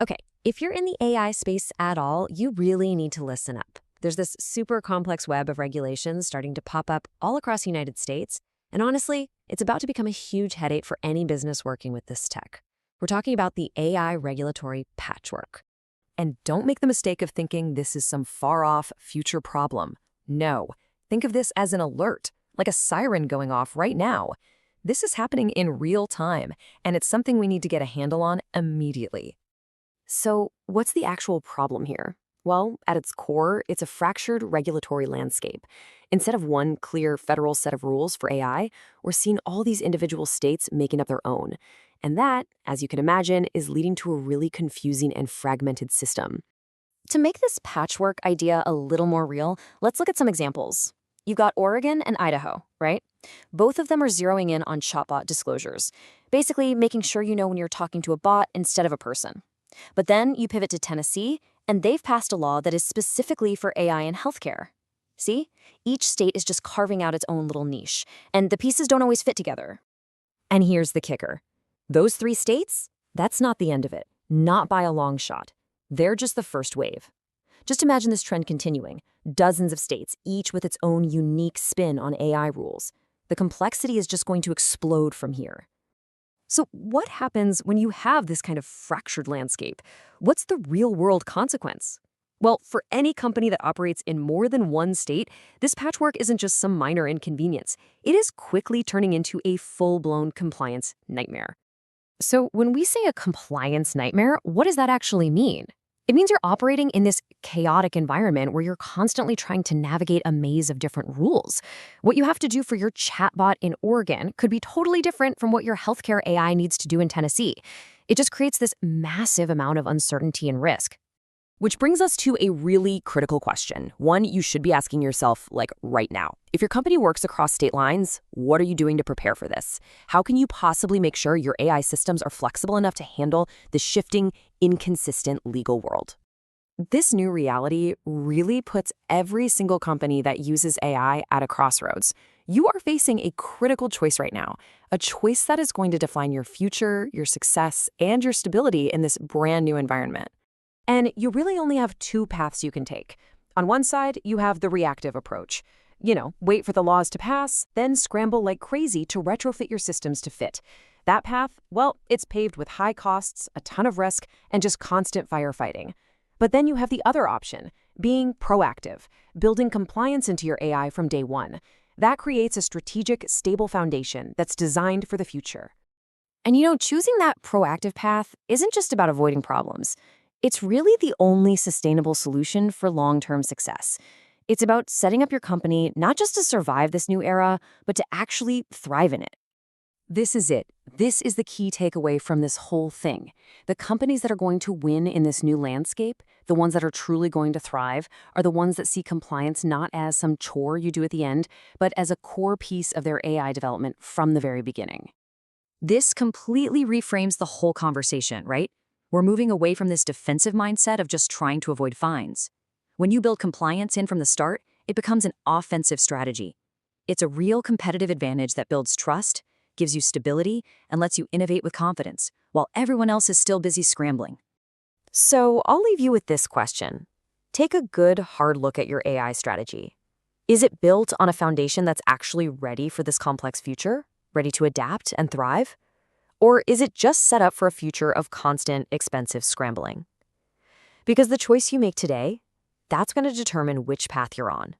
Okay, if you're in the AI space at all, you really need to listen up. There's this super complex web of regulations starting to pop up all across the United States, and honestly, it's about to become a huge headache for any business working with this tech. We're talking about the AI regulatory patchwork. And don't make the mistake of thinking this is some far-off future problem. No, think of this as an alert, like a siren going off right now. This is happening in real time, and it's something we need to get a handle on immediately. So, what's the actual problem here? Well, at its core, it's a fractured regulatory landscape. Instead of one clear federal set of rules for AI, we're seeing all these individual states making up their own. And that, as you can imagine, is leading to a really confusing and fragmented system. To make this patchwork idea a little more real, let's look at some examples. You've got Oregon and Idaho, right? Both of them are zeroing in on chatbot disclosures, basically making sure you know when you're talking to a bot instead of a person. But then you pivot to Tennessee, and they've passed a law that is specifically for AI in healthcare. See? Each state is just carving out its own little niche, and the pieces don't always fit together. And here's the kicker. Those 3 states, that's not the end of it. Not by a long shot. They're just the first wave. Just imagine this trend continuing. Dozens of states, each with its own unique spin on AI rules. The complexity is just going to explode from here. So what happens when you have this kind of fractured landscape? What's the real-world consequence? Well, for any company that operates in more than one state, this patchwork isn't just some minor inconvenience. It is quickly turning into a full-blown compliance nightmare. So when we say a compliance nightmare, what does that actually mean? It means you're operating in this chaotic environment where you're constantly trying to navigate a maze of different rules. What you have to do for your chatbot in Oregon could be totally different from what your healthcare AI needs to do in Tennessee. It just creates this massive amount of uncertainty and risk. Which brings us to a really critical question, one you should be asking yourself, right now. If your company works across state lines, what are you doing to prepare for this? How can you possibly make sure your AI systems are flexible enough to handle the shifting, inconsistent legal world? This new reality really puts every single company that uses AI at a crossroads. You are facing a critical choice right now, a choice that is going to define your future, your success, and your stability in this brand new environment. And you really only have 2 paths you can take. On one side, you have the reactive approach. Wait for the laws to pass, then scramble like crazy to retrofit your systems to fit. That path, well, it's paved with high costs, a ton of risk, and just constant firefighting. But then you have the other option, being proactive, building compliance into your AI from day one. That creates a strategic, stable foundation that's designed for the future. And choosing that proactive path isn't just about avoiding problems. It's really the only sustainable solution for long-term success. It's about setting up your company not just to survive this new era, but to actually thrive in it. This is it. This is the key takeaway from this whole thing. The companies that are going to win in this new landscape, the ones that are truly going to thrive, are the ones that see compliance not as some chore you do at the end, but as a core piece of their AI development from the very beginning. This completely reframes the whole conversation, right? We're moving away from this defensive mindset of just trying to avoid fines. When you build compliance in from the start, it becomes an offensive strategy. It's a real competitive advantage that builds trust, gives you stability, and lets you innovate with confidence, while everyone else is still busy scrambling. So I'll leave you with this question. Take a good, hard look at your AI strategy. Is it built on a foundation that's actually ready for this complex future, ready to adapt and thrive? Or is it just set up for a future of constant, expensive scrambling? Because the choice you make today, that's going to determine which path you're on.